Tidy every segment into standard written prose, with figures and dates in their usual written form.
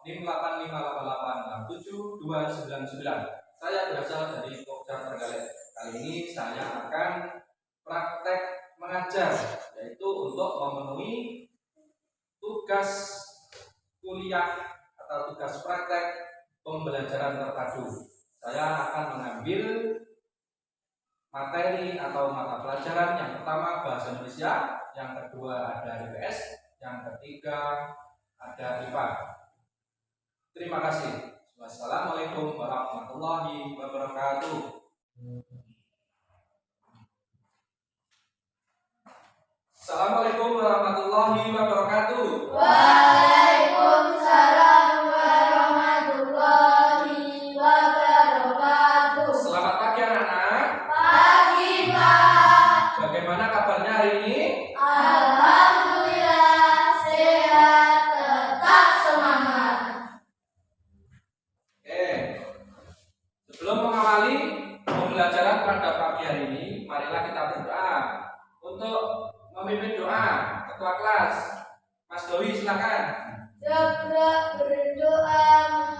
NIM 858867299. Saya berasal dari Pokja Trenggalek. Kali ini saya akan praktek mengajar, yaitu untuk memenuhi tugas kuliah atau tugas praktek pembelajaran terpadu. Saya akan mengambil materi atau mata pelajaran yang pertama bahasa Indonesia, yang kedua ada IPS, yang ketiga ada IPA. Terima kasih. Wassalamualaikum warahmatullahi wabarakatuh. Assalamualaikum warahmatullahi wabarakatuh. Waalaikumsalam warahmatullahi wabarakatuh. Selamat pagi anak-anak. Pagi, Pak. Bagaimana kabarnya hari ini? Alhamdulillah sehat, tetap semangat. Oke. Sebelum mengawali pembelajaran pada pagi hari ini, marilah kita berdoa. Untuk memimpin doa ketua kelas, Mas Doi, silakan. Coba berdoa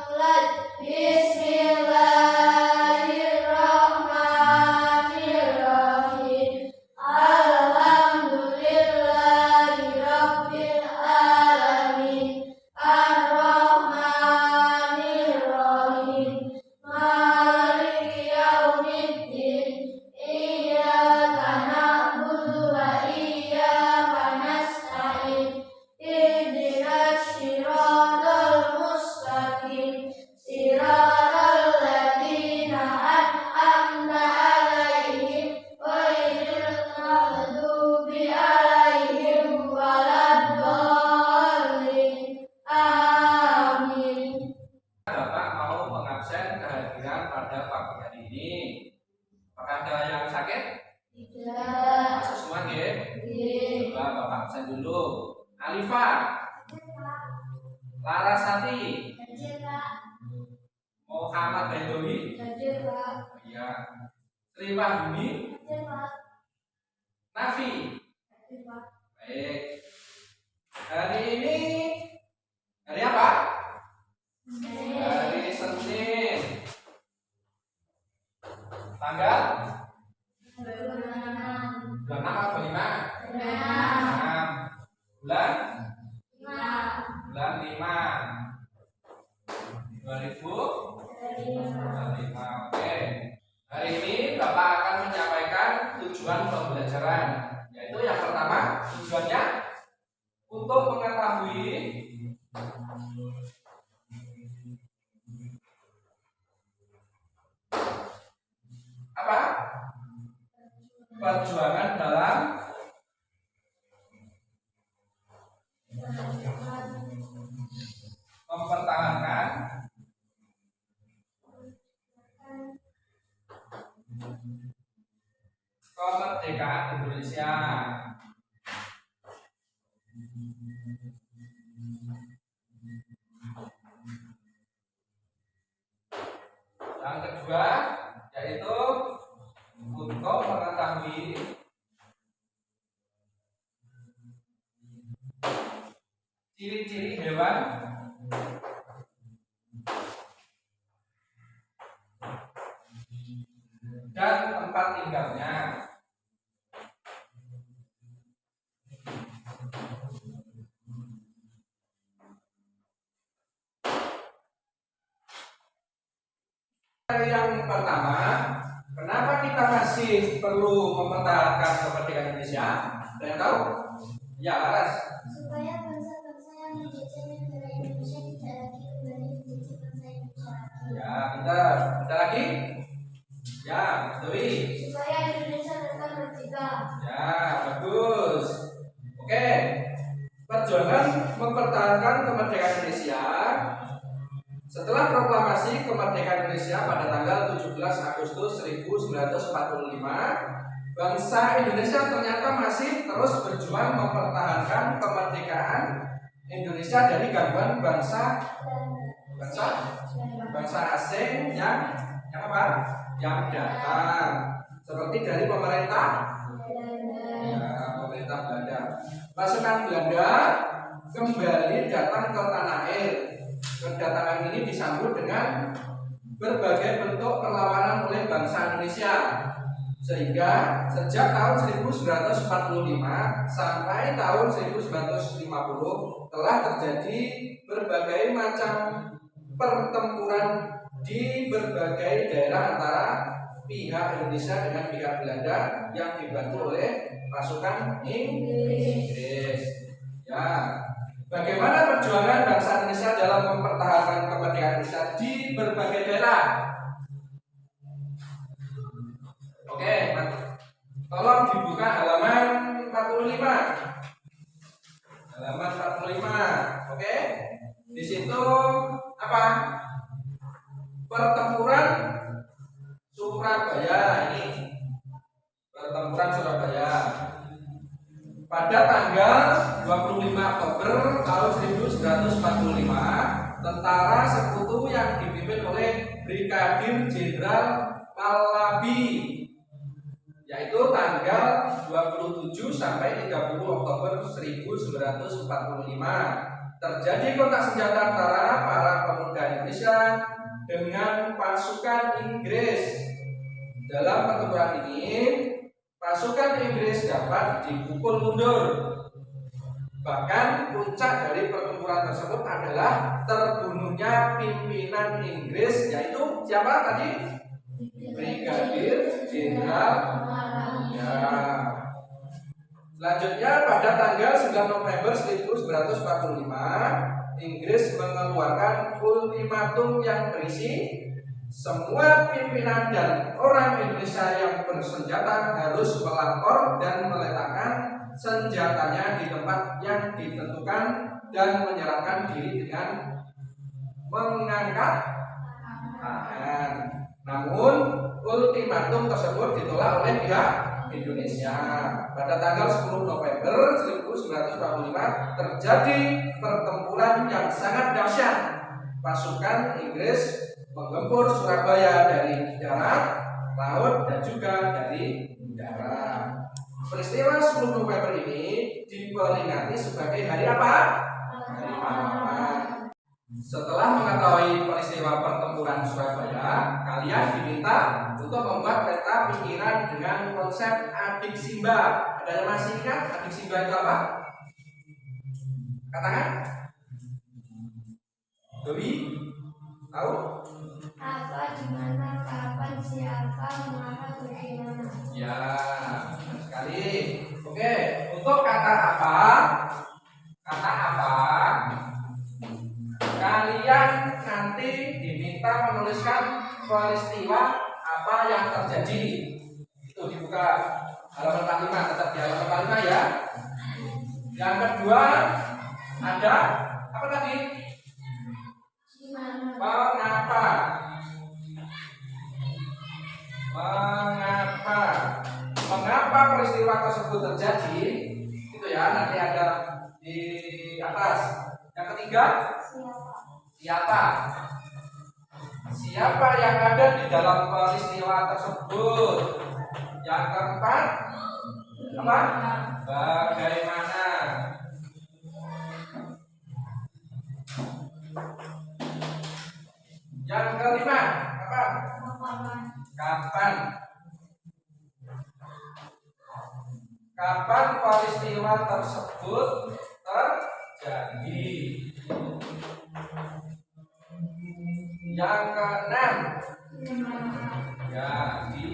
mulai. Bismillahirrahmanirrahim. Alhamdulillahirabbil alamin. Ar-Rahmanirrahim. Maliki yaumiddin. Iyyaka na'budu wa iyyaka nasta'in. Ihdinas siratal mustaqim. Siratal ladzina an'amta 'alaihim ghairil maghdubi 'alaihim waladdallin. Amin. Bapak mau mengabsen kehadiran pada pagi hari ini. Apakah ada yang sakit? Tidak. Masuk semua, nggih? Iya. Coba Bapak absen dulu. Alifa, Larasati, Hadir, Pak. Muhammad Baidowi, Hadir, Pak. iya, Sri Wahyuni, Hadir, Pak. Nafi. Hadir, Pak. Baik. Hari ini hari apa? Hari Senin. Tanggal 26 atau 5? 6. Bulan 5 2025. Oke. Hari ini Bapak akan menyampaikan tujuan pembelajaran, yaitu yang pertama tujuannya untuk mengetahui apa? Perjuangan dalam mempertahankan kemerdekaan Indonesia. Yang kedua yaitu untuk mengetahui ciri-ciri hewan dan tempat tinggalnya. Yang pertama, kenapa kita masih perlu mempertahankan kemerdekaan Indonesia? Ada yang tahu? Ya, Laras. Supaya bangsa-bangsa yang menjajah negara Indonesia tidak lagi kembali menjajah bangsa Indonesia. Ya, pintar. Ada lagi? Ya, Mas Dwi. Supaya Indonesia tetap merdeka. Ya, bagus. Oke. Perjuangan mempertahankan kemerdekaan Indonesia. Setelah proklamasi kemerdekaan Indonesia pada tanggal 17 Agustus 1945, bangsa Indonesia ternyata masih terus berjuang mempertahankan kemerdekaan Indonesia dari gangguan bangsa asing yang apa? Yang datang. Seperti dari pemerintah pemerintah Belanda. Pasukan Belanda kembali datang ke tanah air kedatangan ini disambut dengan berbagai bentuk perlawanan oleh bangsa Indonesia, sehingga sejak tahun 1945 sampai tahun 1950 telah terjadi berbagai macam pertempuran di berbagai daerah antara pihak Indonesia dengan pihak Belanda yang dibantu oleh pasukan Inggris. Ya, bagaimana perjuangan bangsa Indonesia dalam mempertahankan kemerdekaan Indonesia di berbagai daerah? Oke, tolong dibuka halaman 45. Halaman 45. Oke. Di situ apa? Pertempuran Surabaya ini. Pertempuran Surabaya. Pada tanggal 25 Oktober tahun 1945, tentara sekutu yang dipimpin oleh Brigadir Jenderal Pahlavi, yaitu tanggal 27 sampai 30 Oktober 1945, terjadi kontak senjata antara para pemuda Indonesia dengan pasukan Inggris. Dalam pertempuran ini, pasukan Inggris dapat dipukul mundur. Bahkan puncak dari pertempuran tersebut adalah terbunuhnya pimpinan Inggris, yaitu siapa tadi? Brigadir Jenderal. Ya. Selanjutnya pada tanggal 9 November 1945, Inggris mengeluarkan ultimatum yang berisi semua pimpinan dan orang Indonesia yang bersenjata harus melapor dan meletakkan senjatanya di tempat yang ditentukan dan menyerahkan diri dengan mengangkat tangan. Namun ultimatum tersebut ditolak oleh pihak Indonesia. Pada tanggal 10 November 1945 terjadi pertempuran yang sangat dahsyat. Pasukan Inggris menggempur Surabaya dari darat, laut, dan juga dari udara. Peristiwa 10 November ini diperingati sebagai hari apa? Hari pahlawan. Setelah mengetahui peristiwa pertempuran Surabaya, kalian diminta untuk membuat peta pikiran dengan konsep adik Simba. Ada yang masih ingat adik Simba itu apa? Katakan. Dewi, tahu? Apa, di mana, kapan, siapa, mengapa, bagaimana. Ya, benar sekali. Oke, untuk kata apa? Kalian nanti diminta menuliskan peristiwa apa yang terjadi. Itu dibuka halaman 45, tetap di halaman 45 ya. Yang kedua ada apa tadi? Mengapa? Mengapa peristiwa tersebut terjadi? Itu ya, nanti ada di atas. Yang ketiga, siapa yang ada di dalam peristiwa tersebut? Yang keempat, apa? Bagaimana? Yang kelima, apa? Kapan? Kapan peristiwa tersebut terjadi? Yang keenam, ya, di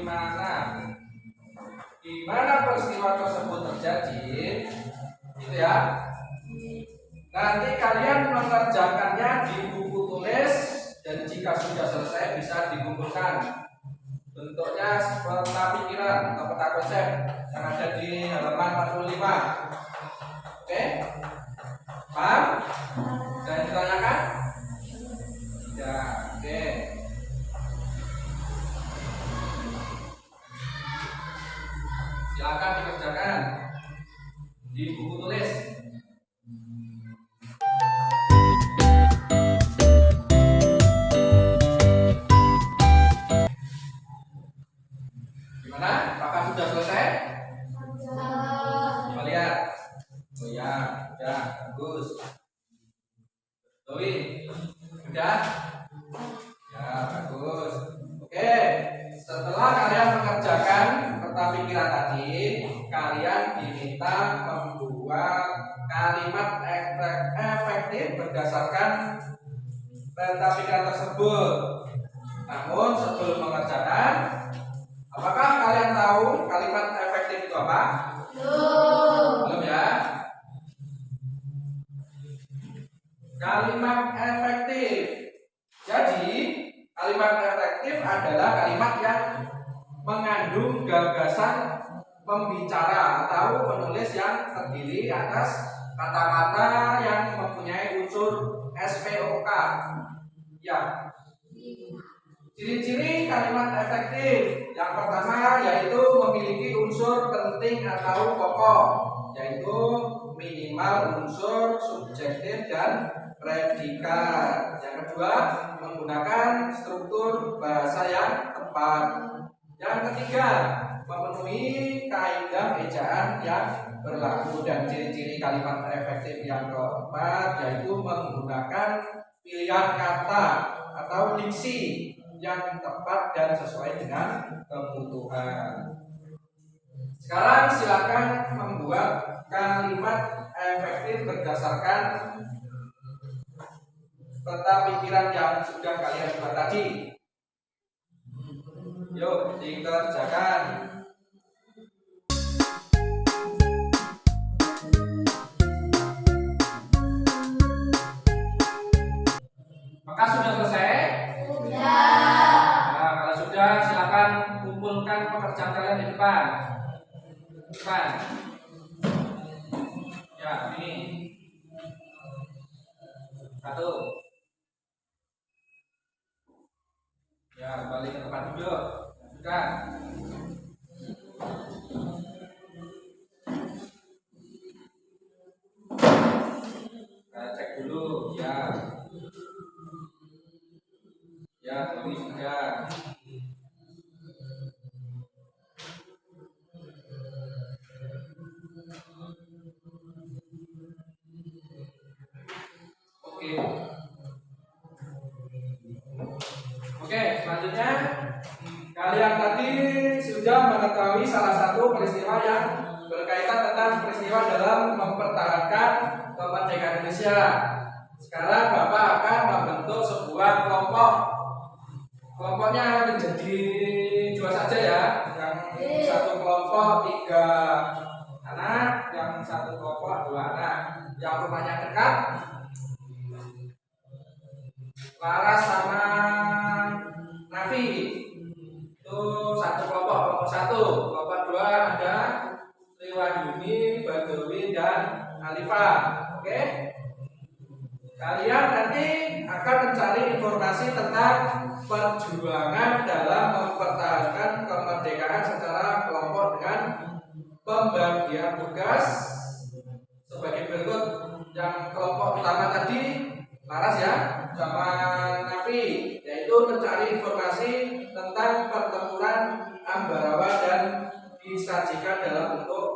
mana? Di mana peristiwa tersebut terjadi? Itu ya. Nanti kalian mengerjakannya di buku tulis, dan jika sudah selesai bisa dikumpulkan. Bentuknya peta pikiran atau peta konsep yang ada di halaman 45. Oke? Paham? Jangan ditanyakan? Ya, oke. Silakan dikerjakan di buku tulis. Gimana? Apakah sudah selesai? Coba lihat. Oh ya, bagus. Dewi, udah? Ya, bagus. Oke, setelah kalian mengerjakan peta pikiran tadi, kalian diminta membuat kalimat efektif berdasarkan peta pikiran tersebut. Namun sebelum mengerjakan, apakah kalian tahu kalimat efektif itu apa? Belum ya? Kalimat efektif. Jadi, kalimat efektif adalah kalimat yang mengandung gagasan pembicara atau penulis yang terdiri atas kata-kata yang mempunyai unsur SPOK. Ya. Ciri-ciri kalimat efektif yang pertama yaitu memiliki unsur penting atau pokok, yaitu minimal unsur subjektif dan predikat. Yang kedua, menggunakan struktur bahasa yang tepat. Yang ketiga, memenuhi kaidah ejaan yang berlaku. Dan ciri-ciri kalimat efektif yang keempat yaitu menggunakan pilihan kata atau diksi yang tepat dan sesuai dengan kebutuhan. Sekarang silakan membuat kalimat efektif berdasarkan peta pikiran yang sudah kalian buat tadi. Yuk, dikerjakan. Maka sudah selesai? Nah, kalau sudah, silakan kumpulkan pekerjaan kalian di depan. Ya, ini. Satu. Ya, balik ke tempat duduk. Sudah. Kita cek dulu, ya. Ya, ini sudah. Oke, selanjutnya kalian tadi sudah mengetahui salah satu peristiwa yang berkaitan tentang peristiwa dalam mempertahankan kemerdekaan Indonesia. Sekarang Bapak akan membentuk sebuah kelompok. Kelompoknya menjadi dua saja ya. Yang satu kelompok 3 anak, yang satu kelompok 2 anak. Yang rumahnya dekat, Laras sama Nafi, itu satu kelompok 1. Kelompok 2 ada Riwaduni, Badawi, dan Alifa. Oke? Kalian nanti akan mencari informasi tentang perjuangan dalam mempertahankan kemerdekaan secara kelompok dengan pembagian tugas sebagai berikut. Yang kelompok utama tadi Laras ya sama Nafi, yaitu mencari informasi tentang pertempuran Ambarawa dan disajikan dalam bentuk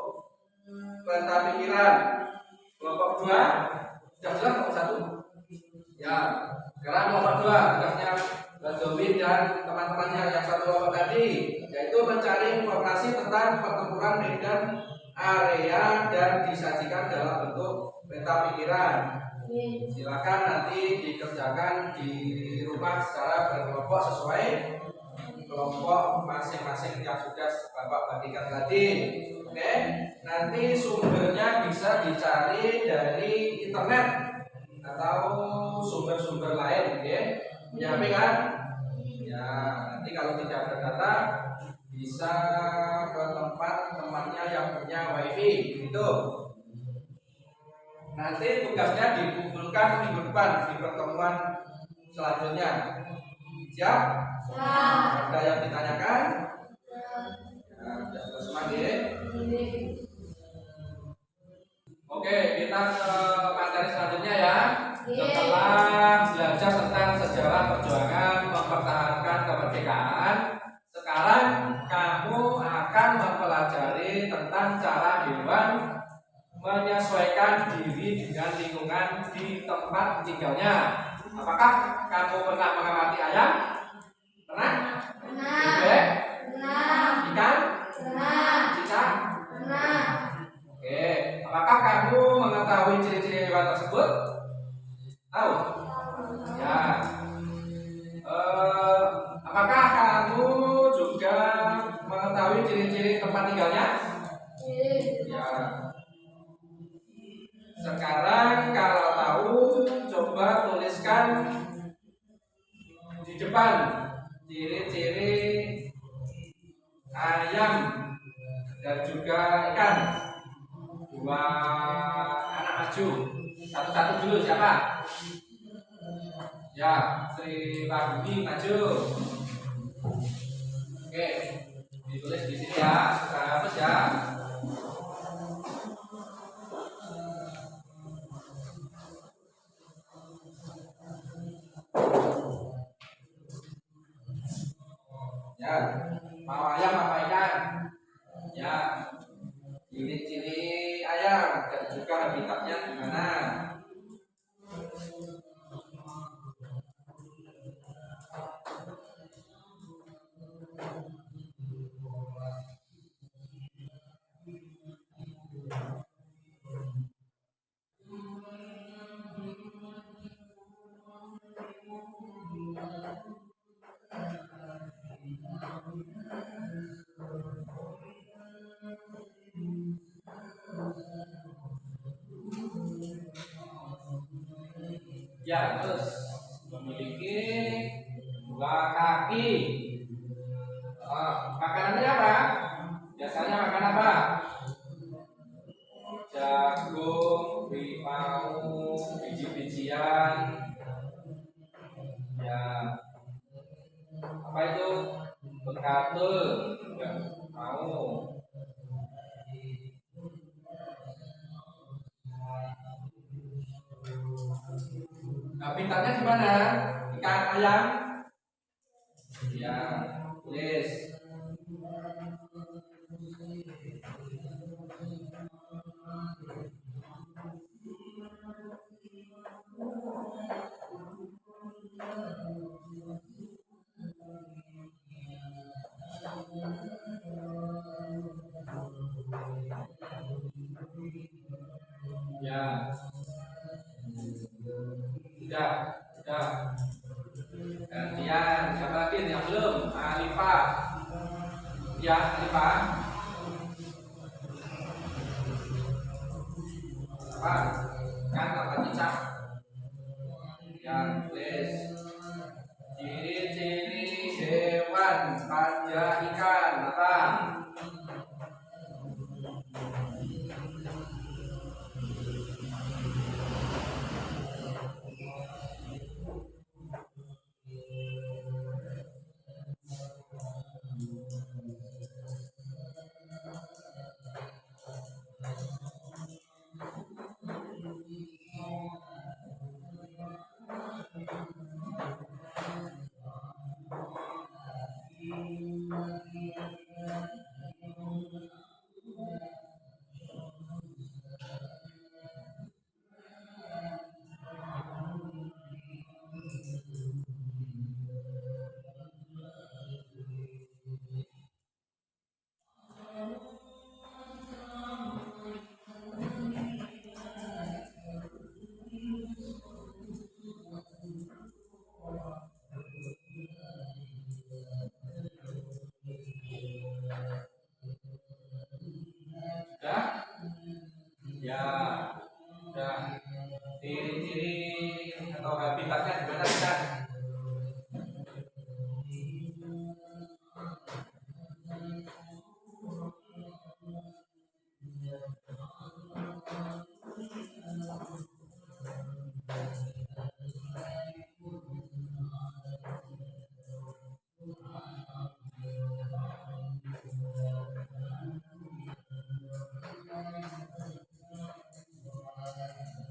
peta pikiran. Kelompok 2 sudah jelas kelompok 1? Ya, sekarang kelompok 2 tugasnya Badawi dan teman-temannya yang satu kelompok tadi, yaitu mencari informasi tentang pertempuran medan area dan disajikan dalam bentuk peta pikiran. Silakan nanti dikerjakan di rumah secara berkelompok sesuai kelompok masing-masing yang sudah Bapak bagikan tadi. Oke, nanti sumbernya bisa dicari dari internet atau sumber-sumber lain, oke? Punya HP kan? Ya, nanti kalau tidak ada data bisa ke tempat temannya yang punya WiFi, gitu. Nanti tugasnya dikumpulkan minggu depan di pertemuan selanjutnya. Siap? Siap. Ada yang ditanyakan? Ya, sudah semangat. Oke, kita ke materi selanjutnya ya. Setelah belajar tentang sejarah perjuangan mempertahankan kemerdekaan, sekarang kamu akan mempelajari tentang cara hewan menyesuaikan menyesuaikan diri dengan lingkungan di tempat tinggalnya. Apakah kamu pernah mengamati ayam? Pernah? Bebek? Ikan? Cicak? Oke. Apakah kamu mengetahui ciri-ciri hewan tersebut? Tahu? Ya. Apakah kamu juga mengetahui ciri-ciri tempat tinggalnya? Ya. Sekarang kalau tahu, coba tuliskan di depan ciri-ciri ayam dan juga ikan. Dua anak maju, satu-satu dulu siapa? Ya, Sri Paguni maju. Oke, ditulis di sini ya, sudah hapus ya. Ya, mau ayam apa ikan? Ya, ciri-ciri ayam dan juga habitatnya di mana? Ya, terus memiliki dua kaki. Makanannya apa? Biasanya makan apa? Jagung, rimau, biji-bijian. Ya, apa itu? Bekatul, enggak mau. Habitatnya di mana? Ikan ayam? Ya, tulis. Ya, sudah. Gantian, siapa lagi yang belum? Alifah. Ya, Alifah. Apa? Kan apa cicak? Ya, tulis. Ciri-ciri hewan pada ikan apa? Sudah? Ya, sudah. Ciri-ciri atau habitatnya di mana ikan?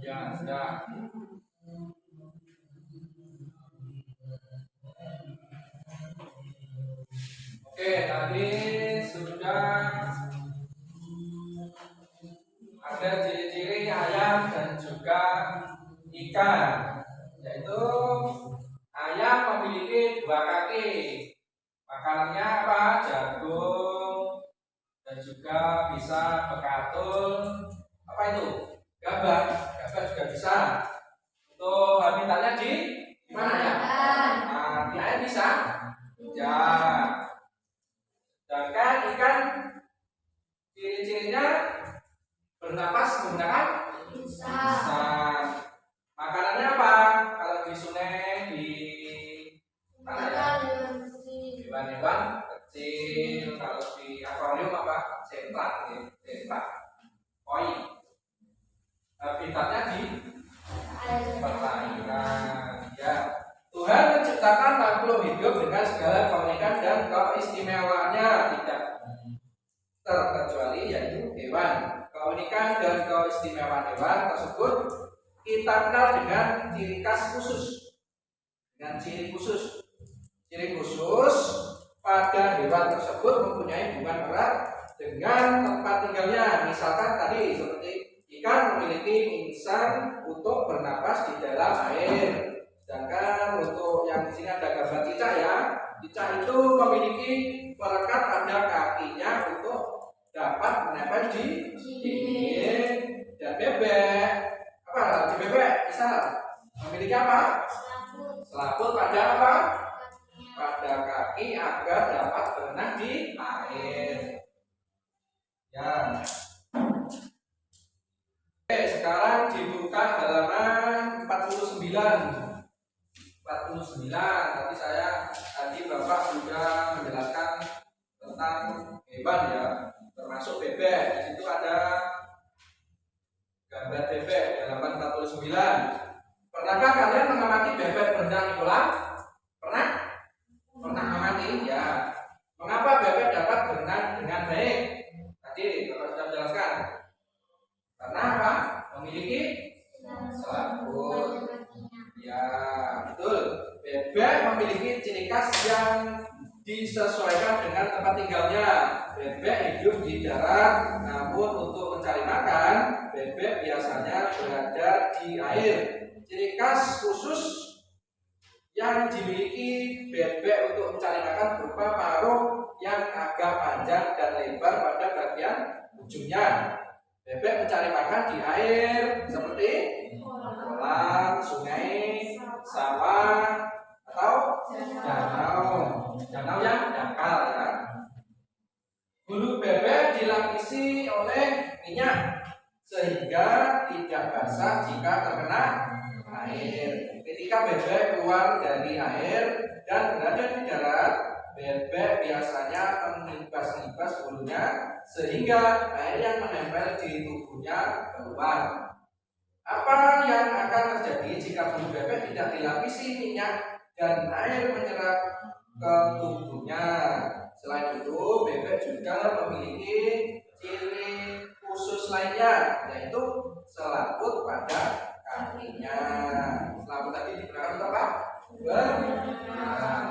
Ya, sudah. Oke, tadi sudah ada ciri-ciri ayam dan juga ikan. Yaitu ayam memiliki 2 kaki. Makanannya apa? Jagung dan juga bisa bekatul. Apa itu? Gabah. Gabah juga bisa. Untuk habitatnya di mana ya? Nah, di air bisa. Ya. Sedangkan ikan ciri-cirinya bernapas menggunakan Bisa. Makanannya apa? Kalau di sungai, di mana ya? Hewan-hewan kecil. Kalau di akuarium apa? Sentrak, sentrak, koi. Habitatnya di perairan. Ya. Tuhan menciptakan makhluk hidup dengan segala keunikan dan keistimewaannya, tidak terkecuali yaitu hewan. Keunikan dan keistimewaan hewan tersebut kita kenal dengan ciri khas khusus. Dengan ciri khusus. Ciri khusus pada hewan tersebut mempunyai hubungan erat dengan tempat tinggalnya. Misalkan tadi seperti ikan memiliki insang untuk bernapas di dalam air. Sedangkan untuk yang di sini ada gambar cicak ya. Cicak itu memiliki perekat pada kakinya untuk dapat menempel di dinding. Dan bebek, apa? Di bebek bisa memiliki apa? Selaput pada apa? Pada kaki agar dapat berenang di air. Ya. Oke, sekarang dibuka halaman 49. Tadi Bapak sudah menjelaskan tentang hewan ya, termasuk bebek. Di situ ada gambar bebek di halaman 49. Pernahkah kalian mengamati bebek berenang di kolam? Pernah? Pernah mengamati? Ya. Mengapa bebek dapat berenang dengan baik? Tadi Bapak sudah menjelaskan. Karena apa? Memiliki selaput. Ya, betul. Bebek memiliki ciri khas yang disesuaikan dengan tempat tinggalnya. Bebek hidup di darat, namun untuk mencari makan, bebek biasanya berada di air. Ciri khas khusus yang dimiliki bebek untuk mencari makan berupa paruh yang agak panjang dan lebar pada bagian ujungnya. Bebek mencari makan di air seperti kolam, sungai, sawah, atau danau yang dangkal ya. Bulu bebek dilapisi oleh minyak sehingga tidak basah jika terkena air. Ketika bebek keluar dari air dan berada di darat, bebek biasanya menibas-nibas bulunya sehingga air yang menempel di tubuhnya keluar. Apa yang akan terjadi jika bulu bebek tidak dilapisi minyak dan air menyerap ke tubuhnya? Selain itu, bebek juga memiliki ciri khusus lainnya, yaitu selaput pada kakinya. Selaput tadi digunakan untuk apa? Berenang.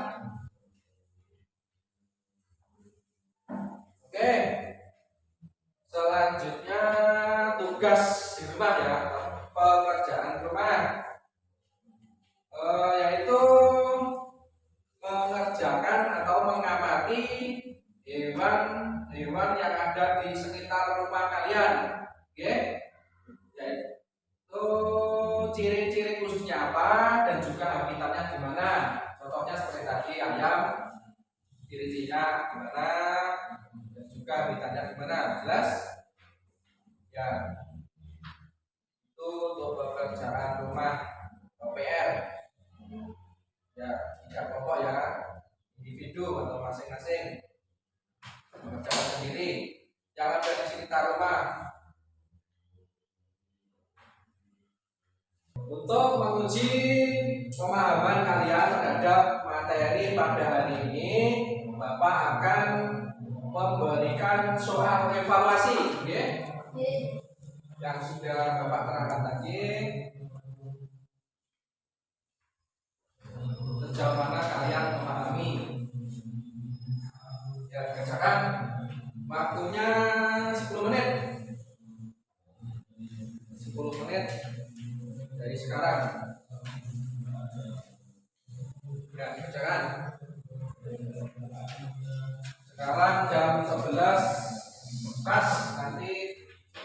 Oke. Selanjutnya tugas di rumah ya, pekerjaan rumah, yaitu mengerjakan atau mengamati hewan-hewan yang ada di sekitar rumah kalian. Oke, yaitu ciri-ciri khususnya apa dan juga habitatnya di mana. Contohnya seperti tadi ayam, ciri-cirinya gimana dan juga habitatnya di mana. Jelas? Ya. Itu untuk pekerjaan rumah PR. Ya, tidak kelompok ya, individu atau masing-masing mengerjakan sendiri. Jangan dari sekitar rumah. Untuk menguji pemahaman kalian terhadap materi pada hari ini, Bapak akan memberikan soal evaluasi, okay? Yang sudah Bapak terangkan tadi. Sejauh mana kalian memahami? Ya, kerjakan. Waktunya 10 menit. 10 menit dari sekarang. Ya, dikerjakan. Sekarang jam 11 pas, nanti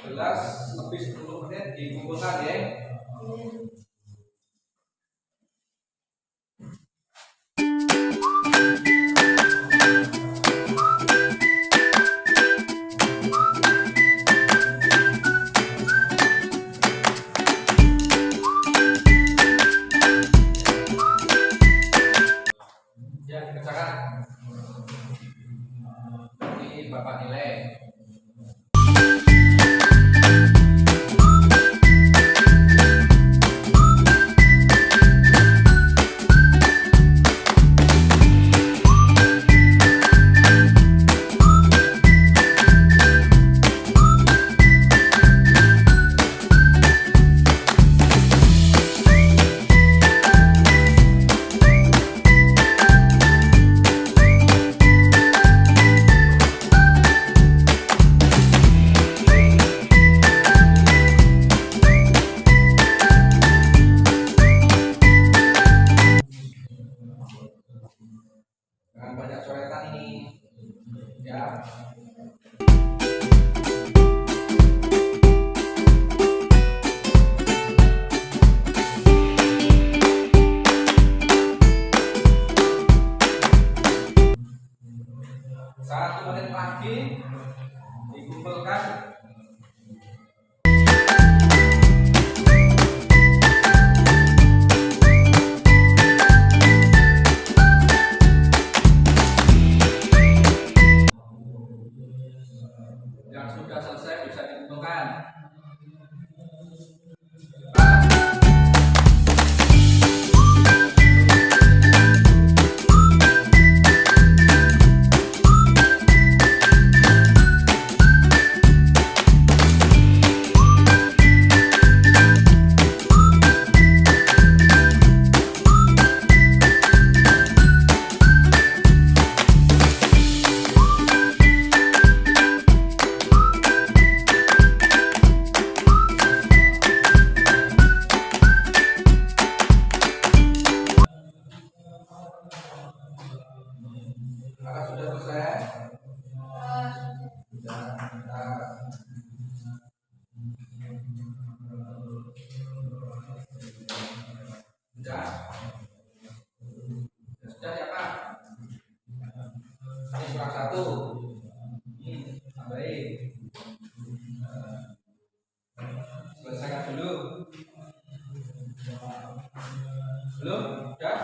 11 lebih 10 menit dikumpulkan ya. Ya, dikerjakan. Ini Bapak nilai. Dengan banyak coretan ini. Ya. Satu menit lagi dikumpulkan. Yang sudah selesai bisa dikumpulkan. Apakah sudah selesai? Sudah. Sudah. Sudah ya Pak. Ini kurang satu. Tambahin. Selesaikan dulu. Belum? Sudah?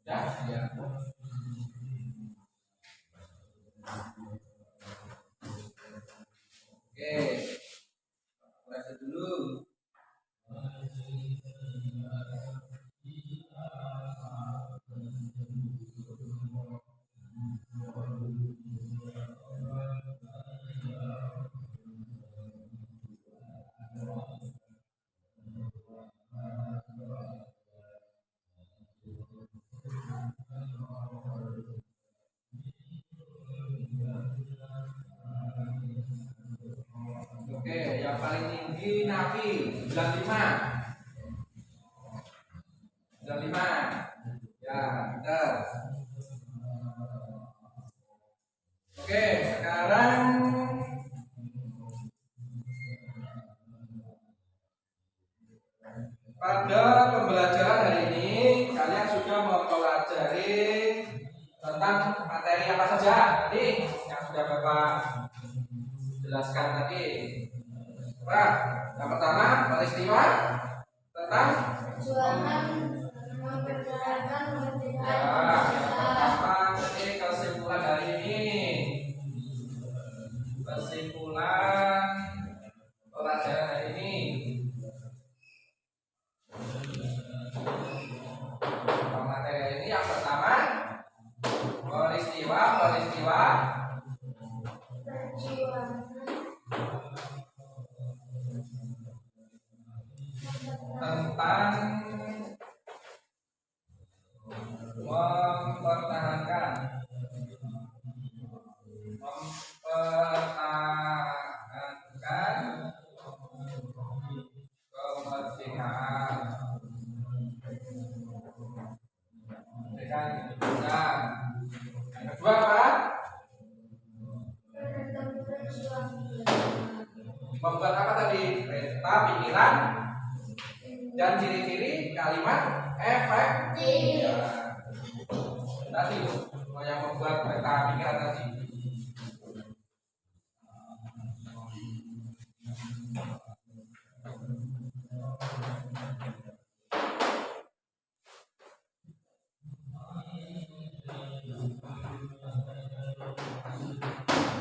Sudah? Ya. Oke. Koreksi dulu. Oke, yang paling tinggi Nafi 95. 95. Ya, betul. Oke, sekarang pada pembelajaran hari ini kalian sudah mempelajari tentang materi apa saja tadi yang sudah Bapak jelaskan tadi. Nah, yang pertama peristiwa tentang Perjuangan memperjuangkan ya, kemerdekaan yang Indonesia. pertama jadi kesimpulan hari ini. Kesimpulan pelajaran hari ini. Materi ini yang pertama peristiwa tentang mempertahankan mempertahankan kemerdekaan Indonesia. Yang kedua apa? Membuat apa tadi? Peta pikiran dan ciri-ciri kalimat efektif. Ya. Tadi yang membuat peta pikiran tadi.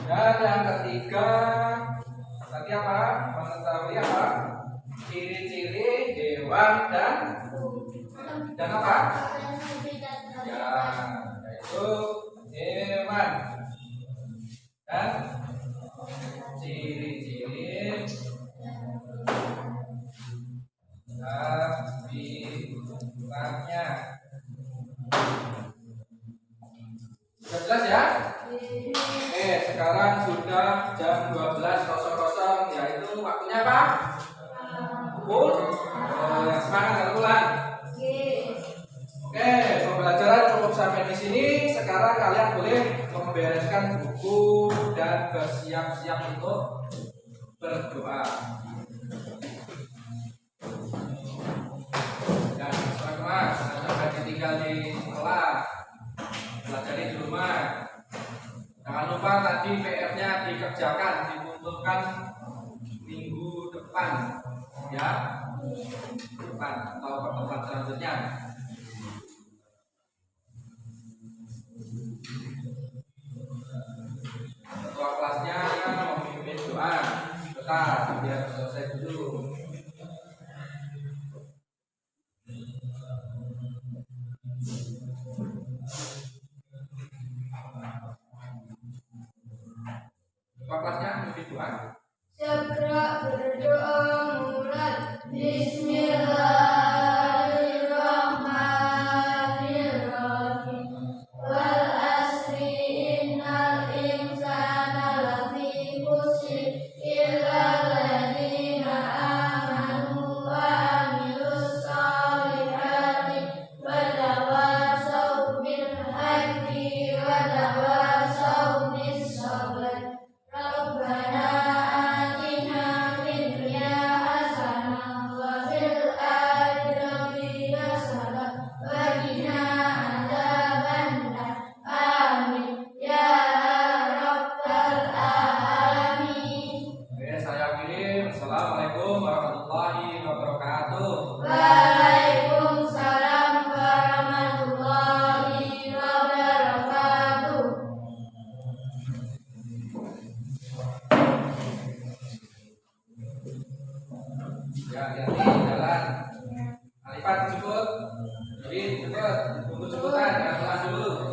Dan yang ketiga tadi apa? Mengetahui apa? Ciri-ciri hewan dan apa? Ya, yaitu hewan dan ciri-ciri habitatnya. Sudah jelas ya? Oke, sekarang sudah jam 12.00, yaitu waktunya apa? Pukul. Yang semangat pulang. Oke, pembelajaran cukup sampai di sini. Sekarang kalian boleh membereskan buku dan bersiap-siap untuk berdoa. Dan teman-teman, jangan ditinggal di sekolah, belajar di rumah. Jangan lupa tadi PR-nya dikerjakan, dikumpulkan minggu depan, ya, depan atau pertemuan selanjutnya. Ketua kelasnya memimpin doa, bentar, biar selesai dulu. Ketua kelasnya memimpin doa. Segera berdoa mulai. Bismillahirrahmanirrahim. Wal asri innal insana lafi khusr illa alladziina aamanu wa 'amilus shalihati wa tawassaw bil haqqi wa tawassaw bis sabr. Rabbana atina fid dunya hasanah wa fil akhirati hasanah wa qina adzabannar. Amin ya rabbal alamin. Oke, saya kirim. Assalamualaikum warahmatullahi wabarakatuh. Waalaikumsalam warahmatullahi wabarakatuh. Ya, hati-hati jalan. Alifat jemput. Jadi jemput, tunggu jemputan, jangan pulang dulu.